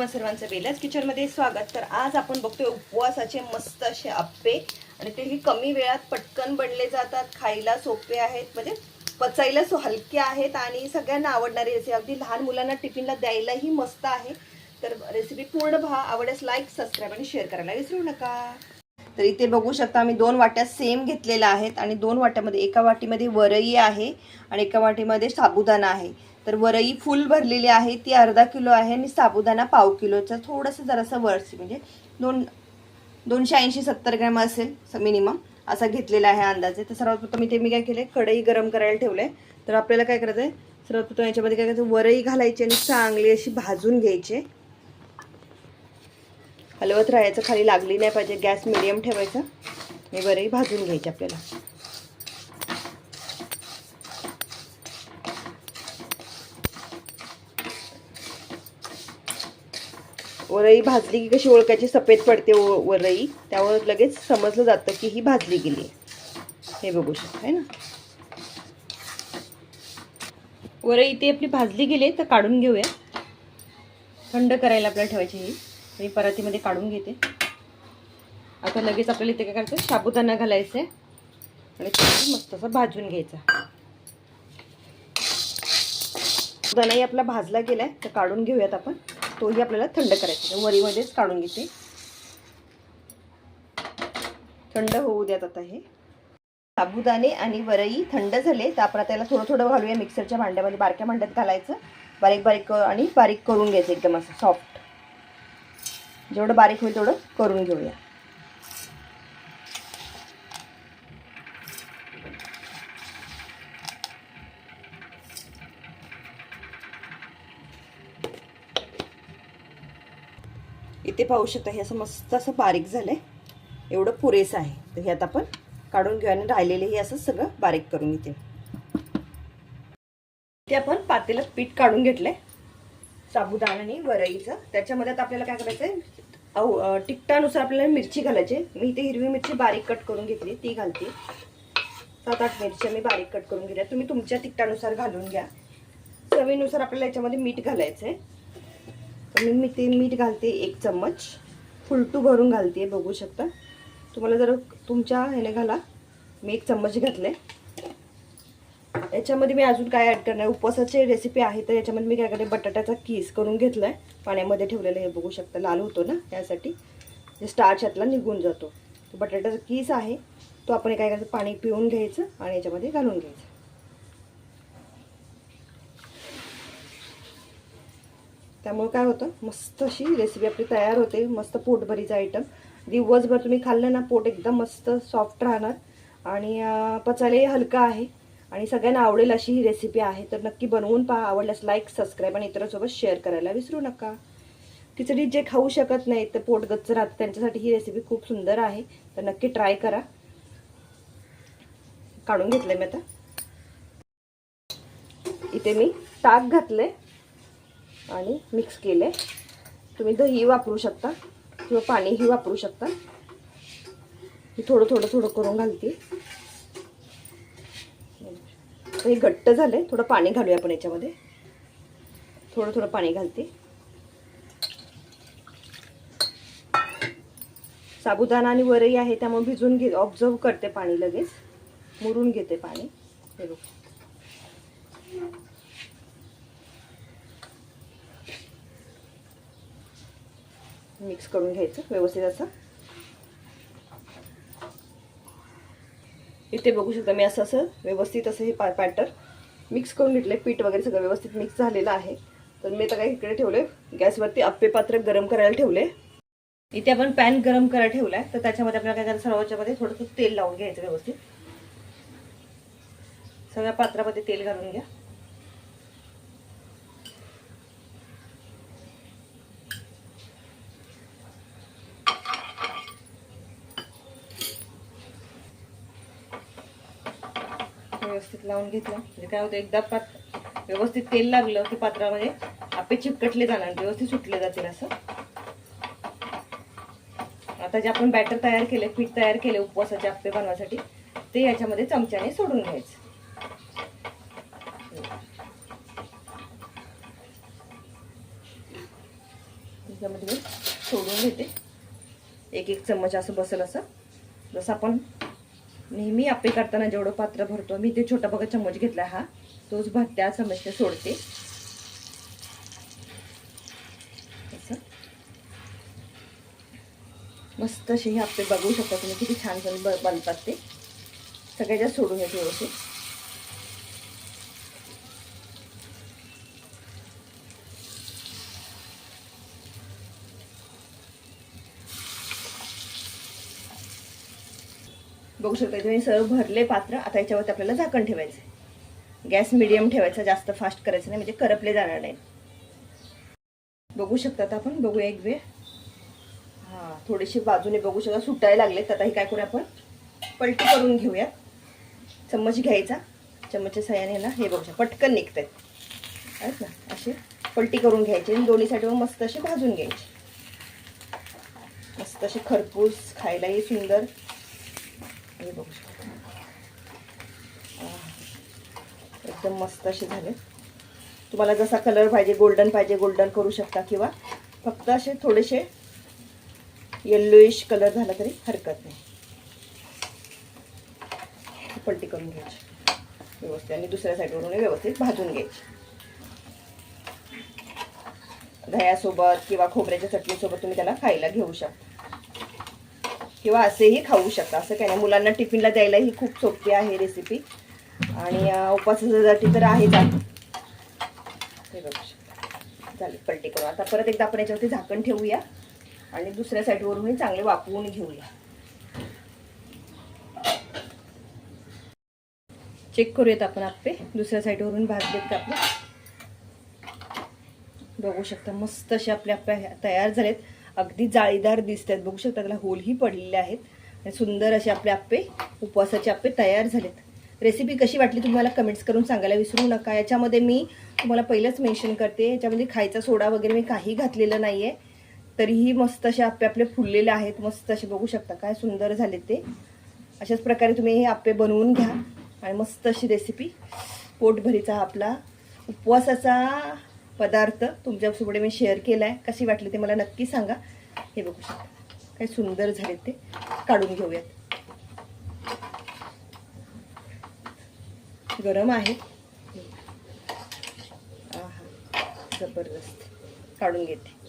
सर्वांचं बेलाच किचनमध्ये स्वागत। तर आज आपण बघतोय उपवासाचे मस्त असे आप्पे आणि तेही कमी वेळात पटकन बनले जातात, खायला सोपे आहेत, म्हणजे पचायला हलके आहेत आणि सगळ्यांना आवडणारी रेसिपी, अगदी लहान मुलांना टिफिनला द्यायलाही मस्त आहे। तर रेसिपी पूर्ण पहा, आवडल्यास लाईक, सबस्क्राईब आणि शेअर करायला विसरू नका। तर इथे बघू शकता मी 2 वाट्या सेम घेतलेल्या आहेत आणि 2 वाट्यामध्ये एका वाटीमध्ये वरई आहे आणि एका वाटीमध्ये साबुदाणा आहे। तर वरई फुल भरलेली आहे, ती अर्धा किलो आहे आणि साबुदाणा पाव किलोचा, थोडंसं जरासं वरची म्हणजे 280-70 ग्रॅम असेल मिनिमम असा घेतलेला आहे अंदाजे। तर सर्वप्रथम इथे मी काय केले, कढई गरम करायला ठेवले। तर आपल्याला काय करायचं आहे, सर्वप्रथम याच्यामध्ये काय करायचं, वरई घालायची आणि चांगली अशी भाजून घ्यायची, हलवत राहायचं, खाली लागली नाही पाहिजे, गॅस मिडियम ठेवायचा आणि वरई भाजून घ्यायची आपल्याला। वरई भाजली की कशी ओळखायची, सफेद पडते वरई, त्यावर लगेच समजलं जातं की ही भाजली गेली। हे बघू शकता आहे ना, वरई ती आपली भाजली गेली। तर काढून घेऊया, थंड करायला आपल्याला ठेवायची ही। मी परातीमध्ये काढून घेते। आता लगेच आपल्याला इथे काय करायचं, साबुदाणा घालायचं आहे आणि ते मस्त असं भाजून घ्यायचा। साबुदाणाही आपला भाजला गेलाय, तर काढून घेऊयात आपण, तोही आपल्याला थंड करायचा, वरीमध्येच काढून घेते, थंड होऊ द्यात। आता हे साबुदाणे आणि वरई थंड झाले, तर आपण त्याला थोडं थोडं घालूया मिक्सरच्या भांड्यामध्ये, बारक्या भांड्यात घालायचं, बारीक बारीक आणि बारीक करून घ्यायचं, एकदम असं सॉफ्ट, जेवढं बारीक होईल तेवढं करून घेऊया। इथे पाहू शकता, हे असं मस्त असं बारीक झालंय, एवढं पुरेसं आहे। तर हे आता आपण काढून घेऊ आणि राहिलेले हे असं सगळं बारीक करून घेते। ते आपण पातेल्यात पीठ काढून घेतलंय साबुदाणा आणि वरईचं। त्याच्यामध्ये आता आपल्याला काय करायचंय, तिखटानुसार आपल्याला मिरची घालायची। मी इथे हिरवी मिरची बारीक कट करून घेतली, ती घालते। 7-8 मिरच्या मी बारीक कट करून घेतल्या, तुम्ही तुमच्या तिखटानुसार घालून घ्या। चवीनुसार आपल्याला याच्यामध्ये मीठ घालायचंय, तर मी ते मीठ घालते 1 चम्मच, फुलटू भरून घालते, बघू शकता। तुम्हाला जर तुमच्या ह्याने घाला, मी 1 चम्मच घातले। याच्यामध्ये मी अजून काय ॲड करणार, उपवासाची रेसिपी आहे, तर याच्यामध्ये मी काय करते, बटाट्याचा कीस करून घेतलाय, पाण्यामध्ये ठेवलेलं, हे बघू शकता, लाल होतो ना, त्यासाठी जे स्टार्च यातला निघून जातो। तो बटाट्याचा कीस आहे, तो आपण काय करायचं, पाणी पिळून घ्यायचं आणि याच्यामध्ये घालून घ्यायचं। त्यामुळे काय होतं, मस्त अशी रेसिपी आपली तयार होते, मस्त पोटभरीचा आयटम। दिवसभर तुम्ही खाल्लं ना, पोट एकदम मस्त सॉफ्ट राहणार आणि पचायलाही हलका आहे आणि सगळ्यांना आवडेल अशी ही रेसिपी आहे। तर नक्की बनवून पहा, आवडल्यास लाईक, सबस्क्राईब आणि इतरांसोबत शेअर करायला विसरू नका। खिचडी जे खाऊ शकत नाही, तर पोट गच्च राहतं, त्यांच्यासाठी ही रेसिपी खूप सुंदर आहे, तर नक्की ट्राय करा। काढून घेतले मी आता, इथे मी ताक घातले आणि मिक्स केले। तुम्ही दही वापरू शकता किंवा पाणीही वापरू शकता। मी थोडं थोडं थोडं करून घालते, हे घट्ट झाले, थोडं पाणी घालूया आपण याच्यामध्ये, थोडं थोडं पाणी घालते। साबुदाणा आणि वरई आहे, त्यामुळे भिजून ऑब्झर्व करते पाणी, लगेच मुरून घेते पाणी। हे बघ, मिक्स करून घ्यायचं व्यवस्थित असं। इथे बघू शकता, मी असं व्यवस्थित असं हे बॅटर मिक्स करून घेतले, पीठ वगैरे सगळं व्यवस्थित मिक्स झालेलं आहे। तर मी आता काय इकडे ठेवले, गॅसवरती आप्पे पात्र गरम करायला ठेवले। इथे आपण पॅन गरम करायला ठेवलाय, तर त्याच्यामध्ये आपल्याला काय करायचं, सर्वांच्यामध्ये थोडंसं तेल लावून घ्यायचं व्यवस्थित, सगळ्या पात्रामध्ये तेल घालून घ्या। व्यवस्थित लावून घेतलं म्हणजे काय होतं, एकदा व्यवस्थित तेल लागलं की पात्रामध्ये आप्पे चिकटले जाणार, व्यवस्थित सुटले जातील असं। आता जे आपण बॅटर तयार केले, पीठ तयार केले उपवासाचे आप्पे बनवण्यासाठी, ते याच्यामध्ये चमच्याने सोडून घ्यायचं। यामध्ये मी सोडून घेते. एक एक चम्मच असं बसेल असं. जसं आपण नेहमी आप्पे करताना जेवढं पात्र भरतो, मी ते छोटा बघा चम्मच घेतला हा, तोच त्या चम्मचने सोडते. असं मस्त असे हे आप्पे बघू शकता तुम्ही किती छान छान बनतात ते. सगळ्याच्या सोडून येते व्यवस्थित. बघू शकता तुम्ही सर्व भरले पात्र. आता याच्यावरती आपल्याला झाकण ठेवायचं. गॅस मिडियम ठेवायचा, जास्त फास्ट करायचं नाही म्हणजे करपले जाणार नाही. बघू शकता आता आपण बघूया एक वेळ. हां, थोडेसे बाजूने बघू शकता सुटायला लागले. तर आता हे काय करूया आपण पलटी करून घेऊया. चम्मच घ्यायचा, चम्मचच्या साह्याने ना हे बघू शकता पटकन निघतात आहेत ना. असे पलटी करून घ्यायचे आणि दोन्ही साईडवर मस्त असे भाजून घ्यायचे. मस्त असे खरपूस, खायलाही सुंदर. हे बघू शकता एकदम मस्त असे झाले. तुम्हाला जसा कलर पाहिजे, गोल्डन पाहिजे गोल्डन करू शकता, किंवा फक्त असे थोडेसे येल्लोइश कलर झाला तरी हरकत नाही. पलटी करून घ्यायची व्यवस्थित आणि दुसऱ्या साईडवरून व्यवस्थित भाजून घ्यायची. दह्यासोबत किंवा खोबऱ्याच्या चटणीसोबत तुम्ही त्याला खायला घेऊ शकता, किंवा असेही खाऊ शकता. असं काही नाही, मुलांना टिफिनला द्यायला ही खूप सोपी आहे रेसिपी. आणि उपवासासाठी तर आहेच. हे बघू शकता झाले पलटी करू. आता परत एकदा आपण याच्यावरती झाकण ठेवूया आणि दुसऱ्या साईडवरून चांगले वाफवून घेऊया. चेक करूयात आपण आप्पे दुसऱ्या साईडवरून भाजलेत का आपले. बघू शकता मस्त असे आपले आप्पे तयार झालेत. अगदी जाळीदार दिसत आहेत. बघू शकता त्याला होलही पडलेले आहेत आणि सुंदर असे आपले आप्पे, उपवासाचे आप्पे तयार झालेत. रेसिपी कशी वाटली तुम्हाला कमेंट्स करून सांगायला विसरू नका. याच्यामध्ये मी तुम्हाला पहिलंच मेन्शन करते, याच्यामध्ये खायचा सोडा वगैरे मी काही घातलेलं नाही आहे. तरीही मस्त असे आप्पे आपले फुललेले आहेत. मस्त असे बघू शकता काय सुंदर झाले ते. अशाच प्रकारे तुम्ही हे आप्पे बनवून घ्या आणि मस्त अशी रेसिपी पोटभरीचा आपला उपवासाचा पदार्थ तुमच्यासोबत मी शेअर केला आहे. कशी वाटली ते मला नक्की सांगा. हे बघू शकता काय सुंदर झाले ते. काढून घेऊयात. गरम आहे. आहा जबरदस्त. काढून घेते.